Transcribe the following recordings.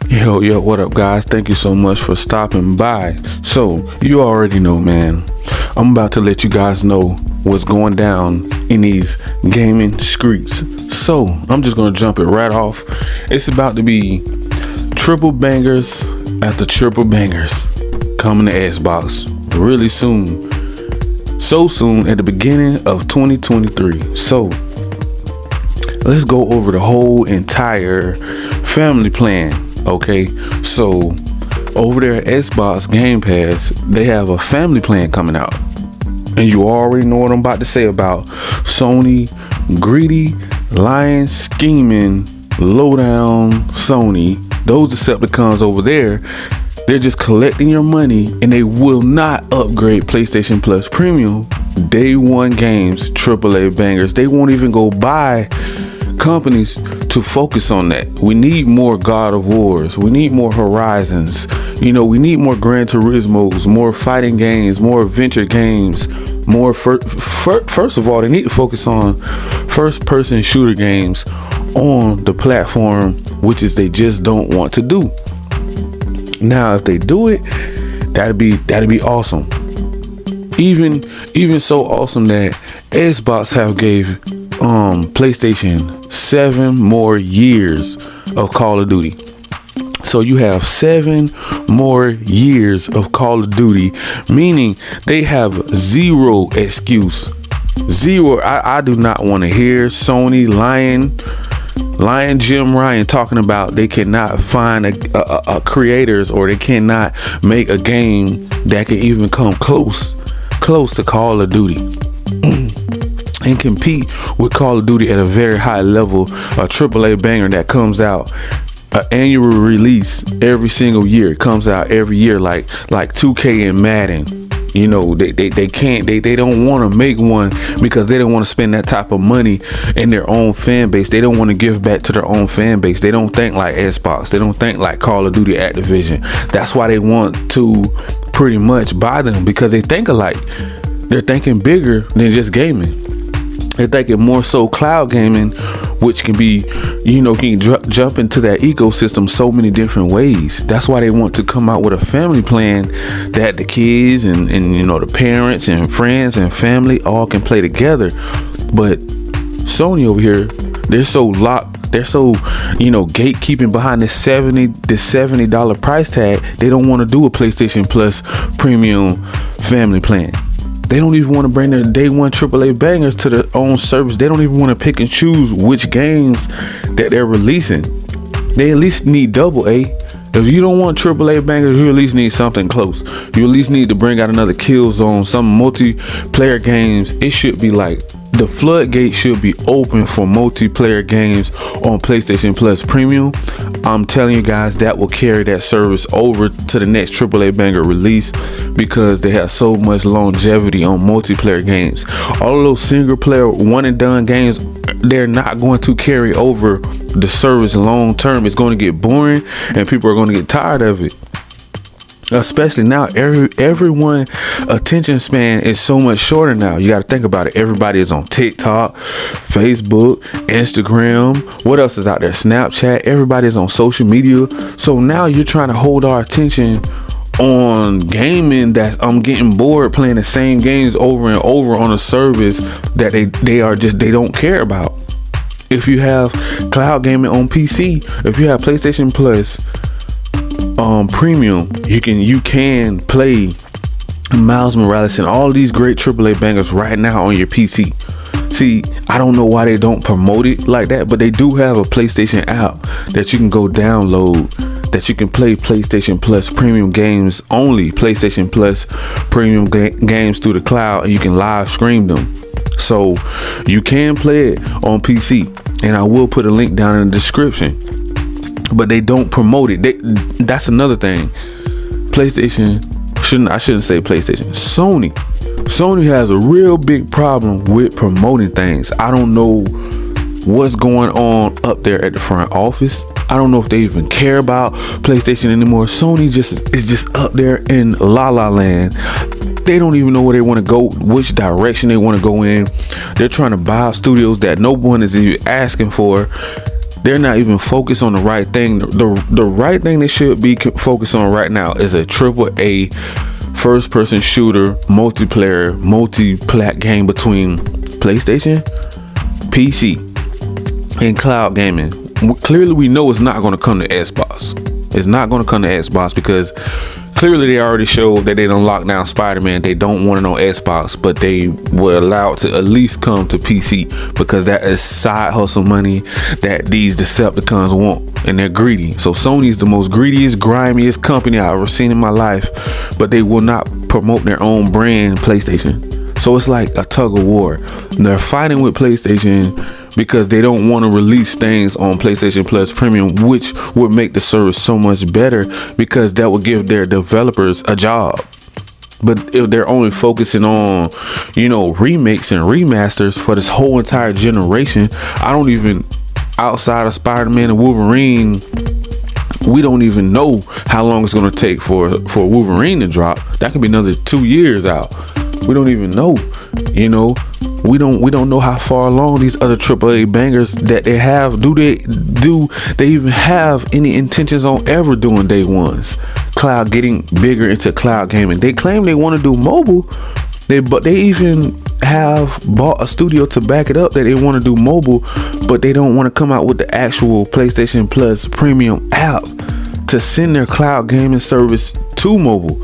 Yo, what up, guys? Thank you so much for stopping by. So, you already know, man. I'm about to let you guys know what's going down in these gaming streets. So, I'm just gonna jump it right off. It's about to be triple bangers after triple bangers coming to Xbox really soon. So soon at the beginning of 2023. So, let's go over the whole entire family plan. Okay, so over there at Xbox Game Pass, they have a family plan coming out. And you already know what I'm about to say about Sony, greedy, lying, scheming, low down Sony. Those Decepticons over there, they're just collecting your money, and they will not upgrade PlayStation Plus Premium day one games, AAA bangers. They won't even go buy companies to focus on that. We need more God of Wars. We need more Horizons. We need more Gran Turismos, more fighting games, more adventure games, more first of all, they need to focus on first person shooter games on the platform, which is they just don't want to do. Now, if they do it, that'd be awesome. Even so awesome that Xbox have gave PlayStation 7 more years of Call of Duty. So you have 7 more years of Call of Duty, meaning they have zero excuse. Zero. I do not want to hear Sony lying Jim Ryan talking about they cannot find a creators, or they cannot make a game that can even come close to Call of Duty and compete with Call of Duty at a very high level. A AAA banger that comes out, an annual release every single year. It comes out every year, like 2K and Madden. They don't want to make one because they don't want to spend that type of money in their own fan base. They don't want to give back to their own fan base. They don't think like Xbox. They don't think like Call of Duty Activision. That's why they want to pretty much buy them, because they think alike. They're thinking bigger than just gaming. They're thinking more so cloud gaming, which can be, can jump into that ecosystem so many different ways. That's why they want to come out with a family plan that the kids and the parents and friends and family all can play together. But Sony over here, they're so locked. They're so, gatekeeping behind this $70 price tag. They don't want to do a PlayStation Plus Premium family plan. They don't even want to bring their day one AAA bangers to their own service. They don't even want to pick and choose which games that they're releasing. They at least need double A. If you don't want AAA bangers, you at least need something close. You at least need to bring out another Killzone, some multiplayer games. It should be like the floodgate should be open for multiplayer games on PlayStation Plus Premium. I'm telling you guys, that will carry that service over to the next AAA banger release, because they have so much longevity on multiplayer games. All of those single player one and done games, they're not going to carry over the service long term. It's going to get boring and people are going to get tired of it. Especially now, everyone attention span is so much shorter now. You got to think about it. Everybody is on TikTok, Facebook, Instagram. What else is out there? Snapchat. Everybody's on social media. So now you're trying to hold our attention on gaming that I'm getting bored playing the same games over and over on a service that they don't care about. If you have cloud gaming on PC, if you have PlayStation Plus Premium, you can play Miles Morales and all these great AAA bangers right now on your PC. See, I don't know why they don't promote it like that, but they do have a PlayStation app that you can go download, that you can play PlayStation Plus Premium games, only PlayStation Plus Premium games through the cloud, and you can live stream them. So you can play it on PC, and I will put a link down in the description. But they don't promote it. That's another thing. I shouldn't say PlayStation. Sony has a real big problem with promoting things. I don't know what's going on up there at the front office. I don't know if they even care about PlayStation anymore. Sony is just up there in La La Land. They don't even know where they want to go, which direction they want to go in. They're trying to buy studios that no one is even asking for. they're not even focused on the right thing. The right thing they should be focused on right now is a AAA first person shooter multiplayer multi-plat game between PlayStation, PC, and cloud gaming. Clearly we know it's not going to come to Xbox. It's not going to come to Xbox because clearly they already showed that they don't lock down Spider-Man. They don't want it on Xbox, but they were allowed to at least come to PC because that is side hustle money that these Decepticons want, and they're greedy. So Sony's the most greediest, grimiest company I've ever seen in my life, but they will not promote their own brand, PlayStation. So it's like a tug of war. They're fighting with PlayStation because they don't want to release things on PlayStation Plus Premium, which would make the service so much better because that would give their developers a job. But if they're only focusing on, remakes and remasters for this whole entire generation, outside of Spider-Man and Wolverine, we don't even know how long it's going to take for Wolverine to drop. That could be another 2 years out. We don't even know, we don't know how far along these other AAA bangers that they have. Do they even have any intentions on ever doing day ones? Cloud, getting bigger into cloud gaming. They claim they want to do mobile, but they even have bought a studio to back it up that they want to do mobile, but they don't want to come out with the actual PlayStation Plus Premium app to send their cloud gaming service to mobile.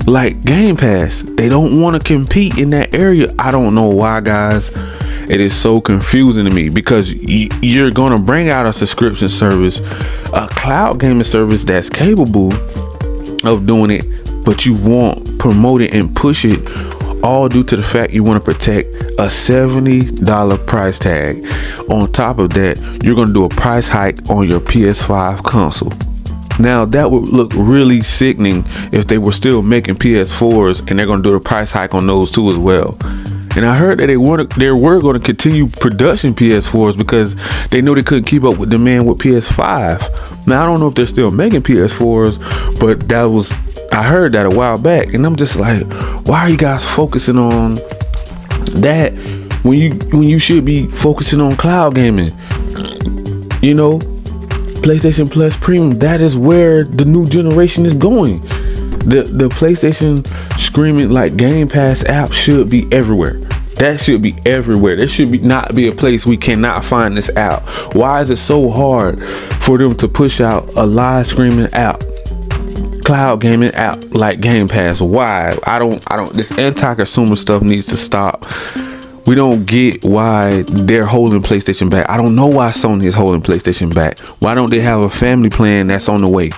Like Game Pass, they don't want to compete in that area. I don't know why, guys. It is so confusing to me because you're going to bring out a subscription service, a cloud gaming service that's capable of doing it, but you won't promote it and push it, all due to the fact you want to protect a $70 price tag. On top of that, you're going to do a price hike on your PS5 console. Now that would look really sickening if they were still making PS4s and they're going to do the price hike on those too as well. And I heard that they were going to continue production PS4s because they know they couldn't keep up with demand with PS5. Now I don't know if they're still making PS4s, but I heard that a while back, and I'm just like, why are you guys focusing on that when you should be focusing on cloud gaming? PlayStation Plus Premium, that is where the new generation is going. The PlayStation screaming like Game Pass app should be everywhere. That should be everywhere. There should not be a place we cannot find this app. Why is it so hard for them to push out a live streaming app, cloud gaming app like Game Pass? Why? I don't this anti-consumer stuff needs to stop. We don't get why they're holding PlayStation back. I don't know why Sony is holding PlayStation back. Why don't they have a family plan that's on the way?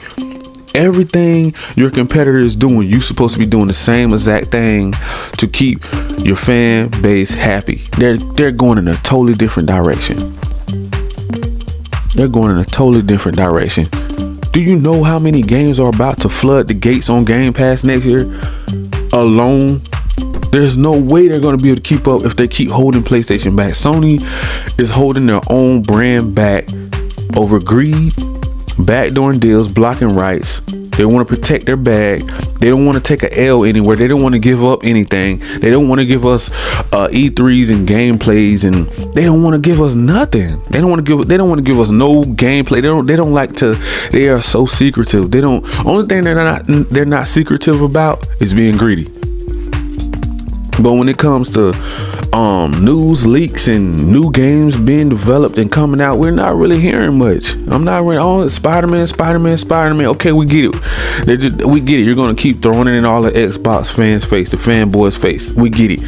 Everything your competitor is doing, you're supposed to be doing the same exact thing to keep your fan base happy. They're going in a totally different direction. They're going in a totally different direction. Do you know how many games are about to flood the gates on Game Pass next year alone? There's no way they're going to be able to keep up if they keep holding PlayStation back. Sony is holding their own brand back over greed, backdooring deals, blocking rights. They want to protect their bag. They don't want to take a L anywhere. They don't want to give up anything. They don't want to give us E3s and gameplays, and they don't want to give us nothing. They don't want to give us no gameplay. They don't like to. They are so secretive. Only thing they're not secretive about is being greedy. But when it comes to news leaks and new games being developed and coming out, we're not really hearing much. I'm not really Spider-Man. Okay, we get it. We get it. You're gonna keep throwing it in all the Xbox fans' face, the fanboys' face. We get it.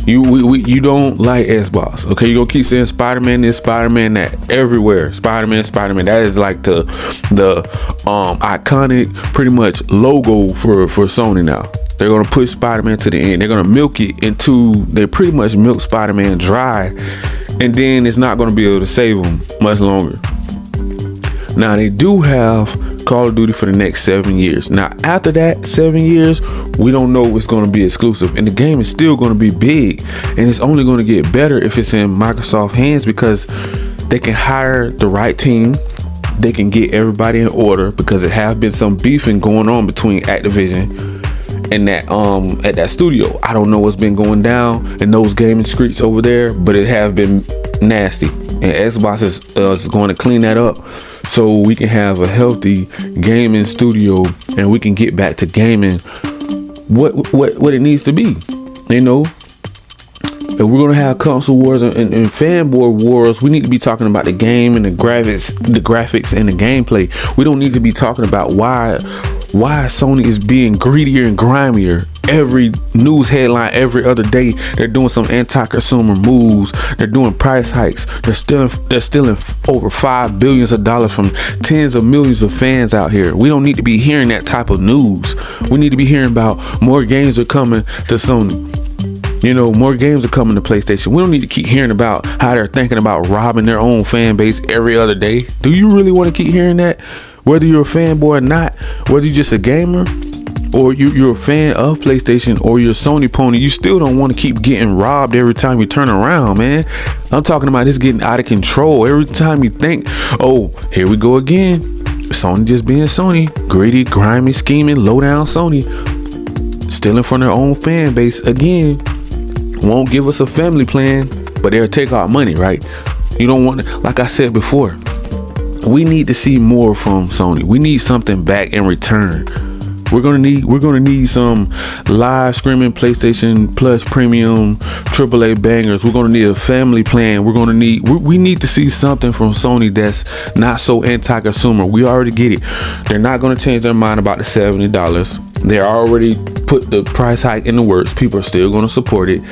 You don't like Xbox. Okay, you're gonna keep saying Spider-Man this, Spider-Man that, everywhere. Spider-Man. That is like the iconic, pretty much logo for Sony now. They're going to push Spider-Man to the end. They're going to milk it they pretty much milk Spider-Man dry. And then it's not going to be able to save them much longer. Now, they do have Call of Duty for the next 7 years. Now, after that 7 years, we don't know what's going to be exclusive. And the game is still going to be big. And it's only going to get better if it's in Microsoft hands because they can hire the right team. They can get everybody in order because there have been some beefing going on between Activision at that studio. I don't know what's been going down in those gaming streets over there, but it have been nasty, and Xbox is going to clean that up so we can have a healthy gaming studio and we can get back to gaming what it needs to be, you know. If we're gonna have console wars and fanboy wars, we need to be talking about the game and the graphics and the gameplay. We don't need to be talking about why Sony is being greedier and grimier. Every news headline every other day, they're doing some anti-consumer moves. They're doing price hikes. They're stealing over $5 billion from tens of millions of fans out here. We don't need to be hearing that type of news. We need to be hearing about more games are coming to Sony. You know, more games are coming to PlayStation. We don't need to keep hearing about how they're thinking about robbing their own fan base every other day. Do you really want to keep hearing that? Whether you're a fanboy or not, whether you're just a gamer, or you're a fan of PlayStation, or you're a Sony pony, you still don't want to keep getting robbed every time you turn around, man. I'm talking about this getting out of control. Every time you think, oh, here we go again. Sony just being Sony. Greedy, grimy, scheming, low down Sony. Stealing from their own fan base again. Won't give us a family plan, but they'll take our money, right? You don't want to, like I said before, we need to see more from Sony. We need something back in return. We're gonna need some live streaming PlayStation Plus premium AAA bangers. We're gonna need a family plan. We need to see something from Sony that's not so anti-consumer. We already get it. They're not gonna change their mind about the $70. They already put the price hike in the works. People are still gonna support it.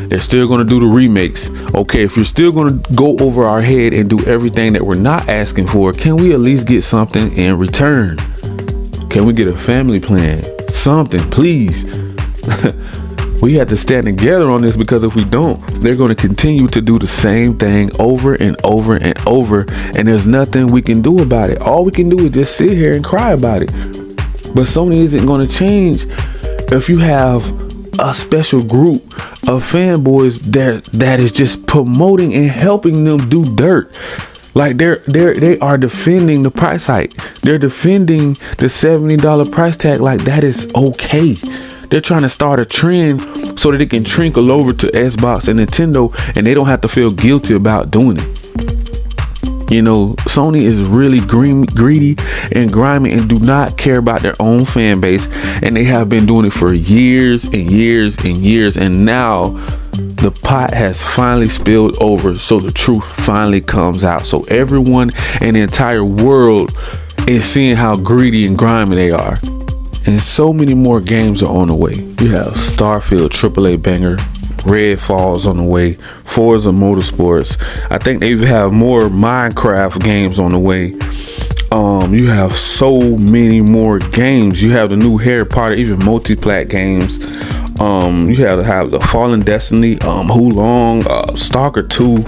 They're still gonna do the remakes. Okay, if you're still gonna go over our head and do everything that we're not asking for, can we at least get something in return? Can we get a family plan? Something, please. We have to stand together on this, because if we don't, they're going to continue to do the same thing over and over and over, and there's nothing we can do about it. All we can do is just sit here and cry about it. But Sony isn't going to change if you have a special group of fanboys that is just promoting and helping them do dirt. Like they are defending the price hike. They're defending the $70 price tag like that is okay. They're trying to start a trend so that it can trickle over to Xbox and Nintendo, and they don't have to feel guilty about doing it. You know, Sony is really greedy and grimy and do not care about their own fan base, and they have been doing it for years and years and years, and now the pot has finally spilled over, so the truth finally comes out. So everyone in the entire world is seeing how greedy and grimy they are. And so many more games are on the way. You have Starfield AAA banger, Redfall's on the way, Forza Motorsports. I think they even have more Minecraft games on the way. You have so many more games. You have the new Harry Potter, even multi-plat games. You have the Fallen Destiny, Hulong, Stalker 2,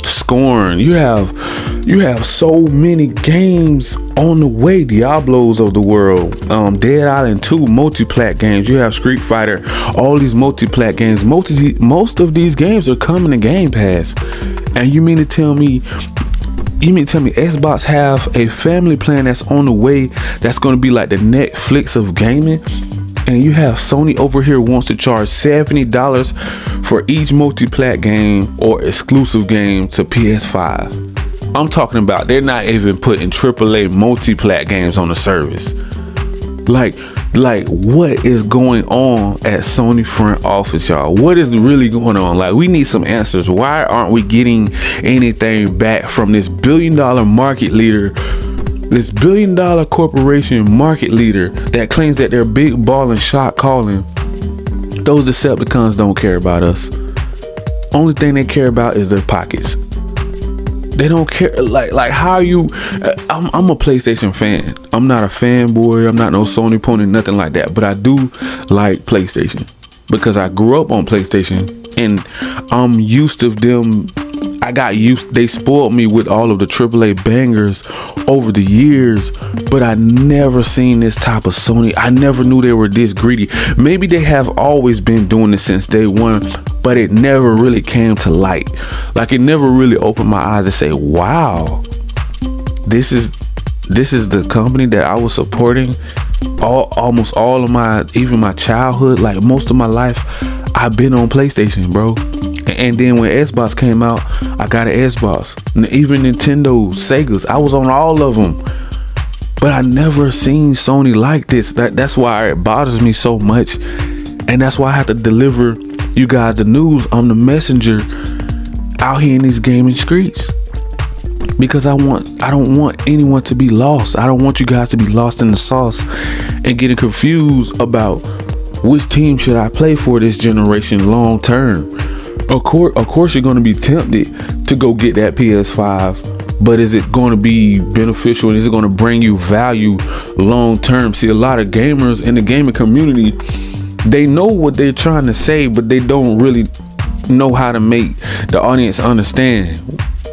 Scorn. You have so many games on the way. Diablos of the world, Dead Island 2 multi-plat games. You have Street Fighter, all these multi-plat games. Most of these games are coming to Game Pass. And you mean to tell me Xbox have a family plan that's on the way, that's going to be like the Netflix of gaming? And you have Sony over here wants to charge $70 for each multi-plat game or exclusive game to PS5. I'm talking about they're not even putting AAA multi-plat games on the service. Like what is going on at Sony front office, y'all? What is really going on? Like, we need some answers. Why aren't we getting anything back from this billion-dollar market leader? This billion-dollar corporation market leader that claims that they're big ball and shot calling. Those Decepticons don't care about us. Only thing they care about is their pockets. They don't care. Like how you? I'm a PlayStation fan. I'm not a fanboy. I'm not no Sony pony, nothing like that. But I do like PlayStation because I grew up on PlayStation, and I'm used to them. They spoiled me with all of the AAA bangers over the years, but I never seen this type of Sony. I never knew they were this greedy. Maybe they have always been doing this since day one, but it never really came to light. Like, it never really opened my eyes to say, wow, this is the company that I was supporting almost all of even my childhood, like most of my life, I've been on PlayStation, bro. And then when Xbox came out, I got an Xbox. And even Nintendo, Segas, I was on all of them. But I never seen Sony like this. That's why it bothers me so much. And that's why I have to deliver you guys the news. I'm the messenger out here in these gaming streets. Because I don't want anyone to be lost. I don't want you guys to be lost in the sauce and getting confused about which team should I play for this generation long term. Of course you're going to be tempted to go get that PS5, but is it going to be beneficial and is it going to bring you value long term? See, a lot of gamers in the gaming community, they know what they're trying to say, but they don't really know how to make the audience understand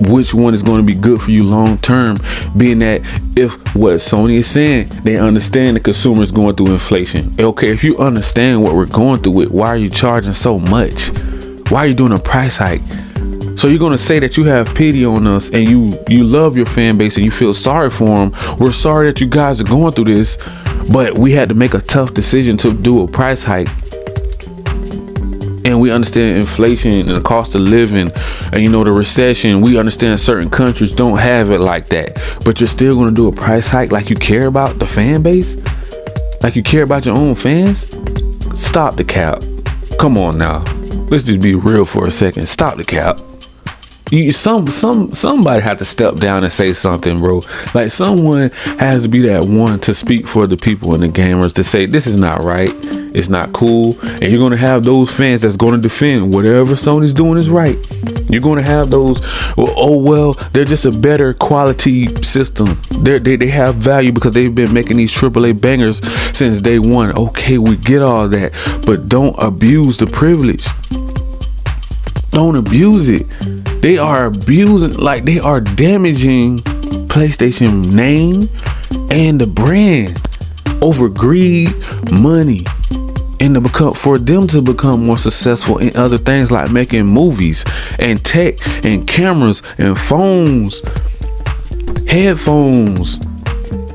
which one is going to be good for you long term, being that if what Sony is saying, they understand the consumer is going through inflation. Okay, if you understand what we're going through with, why are you charging so much? Why are you doing a price hike? So you're going to say that you have pity on us and you love your fan base and you feel sorry for them. We're sorry that you guys are going through this, but we had to make a tough decision to do a price hike. And we understand inflation and the cost of living and, you know, the recession. We understand certain countries don't have it like that. But you're still going to do a price hike like you care about the fan base? Like you care about your own fans? Stop the cap. Come on now. Let's just be real for a second. Stop the cap. Somebody had to step down and say something, bro. Like someone has to be that one to speak for the people and the gamers to say this is not right, it's not cool. And you're gonna have those fans that's gonna defend whatever Sony's doing is right. You're gonna have those, well, they're just a better quality system. They have value because they've been making these AAA bangers since day one. Okay, we get all that, but don't abuse the privilege. Don't abuse it. They are abusing, like they are damaging PlayStation name and the brand over greed, money, and for them to become more successful in other things like making movies and tech and cameras and phones, headphones,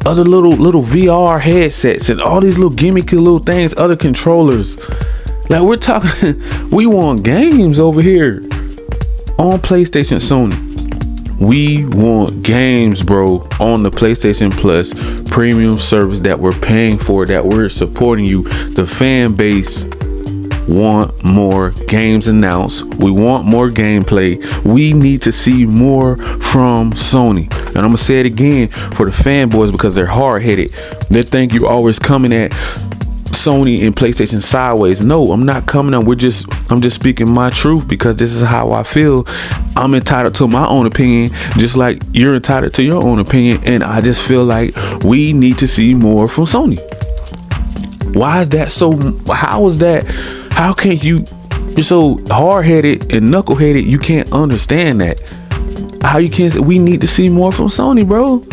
other little VR headsets and all these little gimmicky little things, other controllers. Like we're talking, we want games over here on PlayStation Sony. We want games, bro, on the PlayStation Plus premium service that we're paying for, that we're supporting you. The fan base want more games announced. We want more gameplay. We need to see more from Sony. And I'm gonna say it again for the fanboys because they're hard-headed. They think you're always coming at Sony and PlayStation sideways. No, I'm not coming on. I'm just speaking my truth because this is how I feel. I'm entitled to my own opinion, just like you're entitled to your own opinion. And I just feel like we need to see more from Sony. Why is that so? How is that? How can't you're so hard-headed and knuckleheaded, you can't understand that? How you can't? We need to see more from Sony, bro.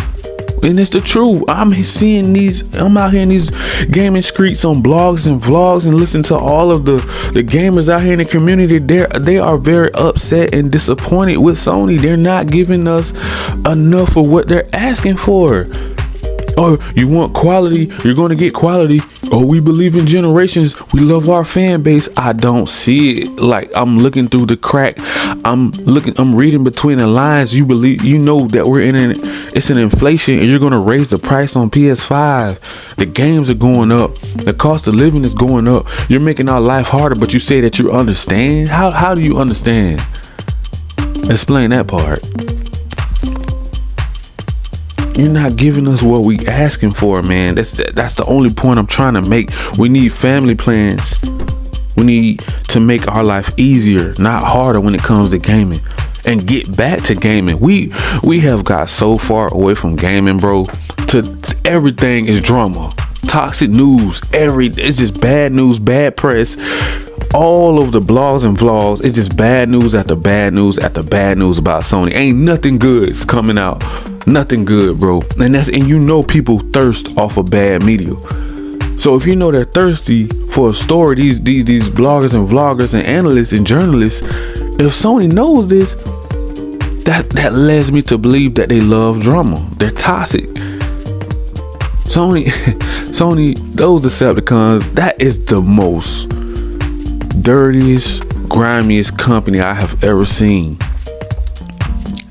And it's the truth. I'm out here in these gaming streets on blogs and vlogs and listen to all of the gamers out here in the community. They are very upset and disappointed with Sony. They're not giving us enough of what they're asking for. Oh, you want quality? You're going to get quality. Oh, we believe in generations. We love our fan base. I don't see it. Like I'm looking through the crack. I'm reading between the lines. You know that we're it's an inflation and you're going to raise the price on PS5. The games are going up. The cost of living is going up. You're making our life harder, but you say that you understand. How do you understand? Explain that part. You're not giving us what we asking for, man. That's the only point I'm trying to make. We need family plans. We need to make our life easier, not harder when it comes to gaming. And get back to gaming. We have got so far away from gaming, bro. To everything is drama. Toxic news. It's just bad news, bad press. All of the blogs and vlogs, it's just bad news after bad news after bad news about Sony. Ain't nothing good is coming out. Nothing good, bro. And you know people thirst off of bad media. So if you know they're thirsty for a story, these bloggers and vloggers and analysts and journalists, if Sony knows this, that leads me to believe that they love drama. They're toxic. Sony, those Decepticons, that is the most dirtiest, grimiest company I have ever seen.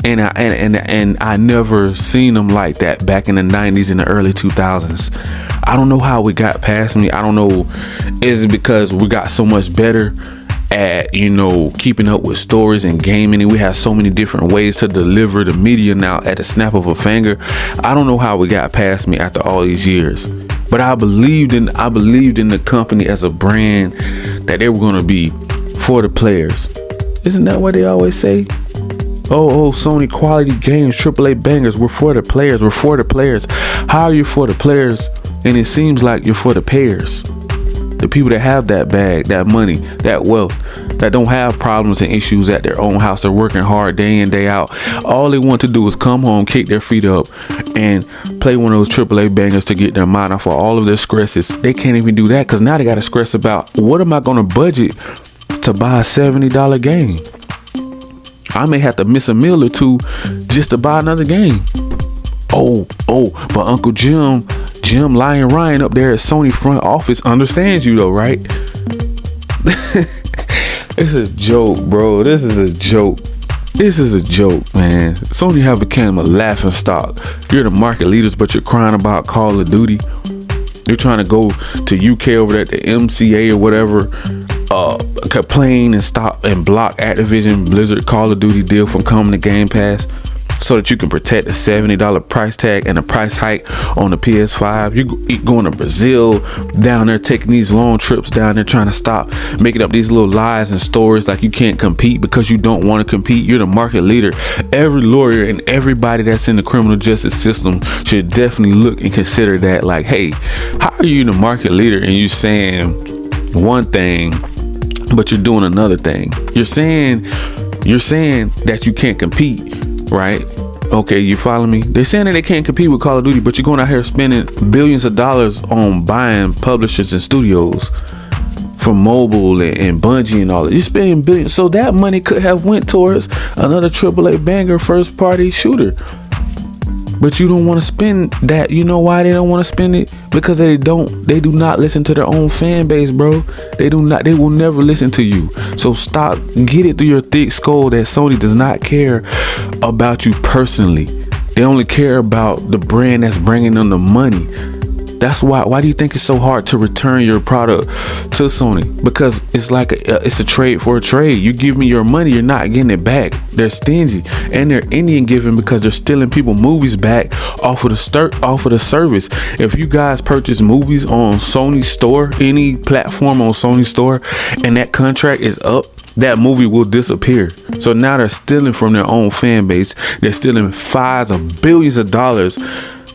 And I never seen them like that back in the 90s and the early 2000s. I don't know how it got past me. I don't know. Is it because we got so much better at, keeping up with stories and gaming, and we have so many different ways to deliver the media now at the snap of a finger? I don't know how it got past me after all these years. But I believed in the company as a brand, that they were going to be for the players. Isn't that what they always say? Oh, Sony quality games, AAA bangers. We're for the players. We're for the players. How are you for the players? And it seems like you're for the payers. The people that have that bag, that money, that wealth, that don't have problems and issues at their own house. They're working hard day in, day out. All they want to do is come home, kick their feet up, and play one of those AAA bangers to get their mind off of all of their stresses. They can't even do that because now they got to stress about, what am I going to budget to buy a $70 game? I may have to miss a meal or two just to buy another game. Oh, but Uncle Jim Lion Ryan up there at Sony front office understands you though, right? It's a joke, bro. This is a joke. This is a joke, man. Sony have become a laughing stock. You're the market leaders, but you're crying about Call of Duty. You're trying to go to UK over there at the MCA or whatever, complain and stop and block Activision Blizzard Call of Duty deal from coming to Game Pass, so that you can protect the $70 price tag and the price hike on the PS5. You going to Brazil down there, taking these long trips down there, trying to stop making up these little lies and stories like you can't compete because you don't want to compete. You're the market leader. Every lawyer and everybody that's in the criminal justice system should definitely look and consider that. Like, hey, how are you the market leader and you saying one thing, but you're doing another thing? You're saying that you can't compete, right? Okay, you follow me? They're saying that they can't compete with Call of Duty, but you're going out here spending billions of dollars on buying publishers and studios from mobile and Bungie and all that. You're spending billions. So that money could have went towards another AAA banger first party shooter. But you don't want to spend that. You know why they don't want to spend it? Because they do not listen to their own fan base, bro. They will never listen to you. So stop, get it through your thick skull that Sony does not care about you personally. They only care about the brand that's bringing them the money. That's why do you think it's so hard to return your product to Sony? Because it's like it's a trade for a trade. You give me your money, you're not getting it back. They're stingy, and they're Indian giving because they're stealing people movies back off of the service. If you guys purchase movies on Sony Store, any platform on Sony Store, and that contract is up, that movie will disappear. So now they're stealing from their own fan base. They're stealing $5 of billions of dollars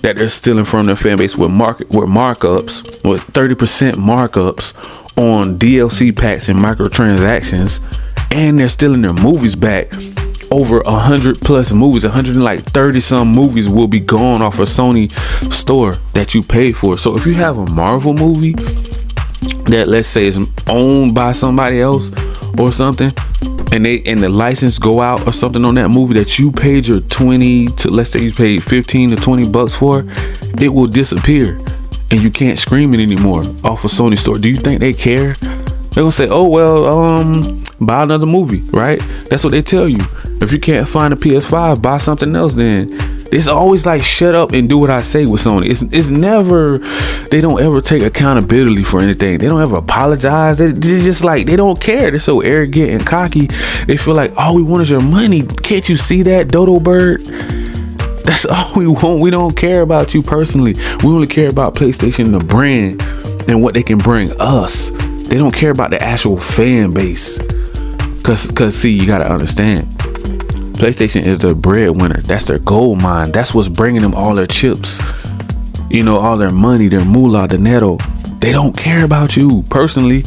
that they're stealing from their fan base with markups, with 30% markups on DLC packs and microtransactions, and they're stealing their movies back. Over 100 plus movies, 130 some movies will be gone off a Sony store that you paid for. So if you have a Marvel movie that, let's say, is owned by somebody else or something, and the license go out or something on that movie that you paid your 20 to, let's say you paid 15 to 20 bucks for, it will disappear and you can't stream it anymore off of Sony Store. Do you think they care? They're gonna say, oh well, buy another movie, right? That's what they tell you. If you can't find a PS5, buy something else. Then it's always like, shut up and do what I say with Sony. It's never, they don't ever take accountability for anything. They don't ever apologize. They're just like, they don't care. They're so arrogant and cocky. They feel like all we want is your money. Can't you see that, dodo bird? That's all we want. We don't care about you personally. We only care about PlayStation, the brand, and what they can bring us. They don't care about the actual fan base. Cause see, you gotta understand, PlayStation is their breadwinner. That's their gold mine. That's what's bringing them all their chips, all their money, their moolah, the netto. They don't care about you personally.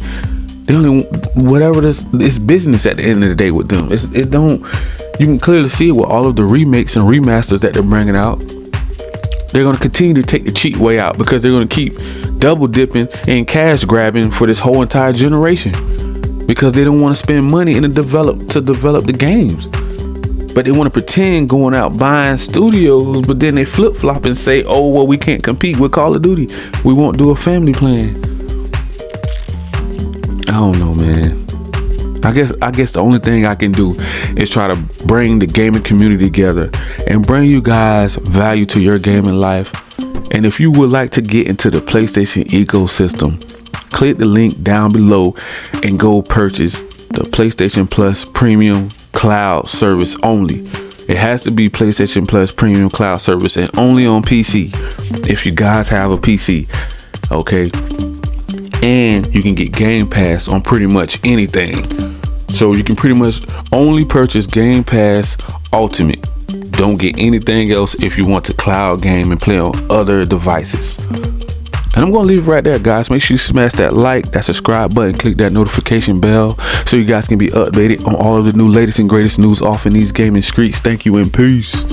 They only, whatever this, it's business at the end of the day with them. It don't. You can clearly see it with all of the remakes and remasters that they're bringing out. They're going to continue to take the cheap way out because they're going to keep double dipping and cash grabbing for this whole entire generation because they don't want to spend money to develop the games. But they want to pretend going out buying studios, but then they flip-flop and say, oh, well, we can't compete with Call of Duty. We won't do a family plan. I don't know, man. I guess the only thing I can do is try to bring the gaming community together and bring you guys value to your gaming life. And if you would like to get into the PlayStation ecosystem, click the link down below and go purchase the PlayStation Plus Premium Cloud Service only. It has to be PlayStation Plus Premium Cloud Service and only on PC if you guys have a PC, okay? And you can get Game Pass on pretty much anything. So you can pretty much only purchase Game Pass Ultimate. Don't get anything else if you want to cloud game and play on other devices. And I'm going to leave it right there, guys. Make sure you smash that like, that subscribe button, click that notification bell so you guys can be updated on all of the new latest and greatest news off in these gaming streets. Thank you and peace.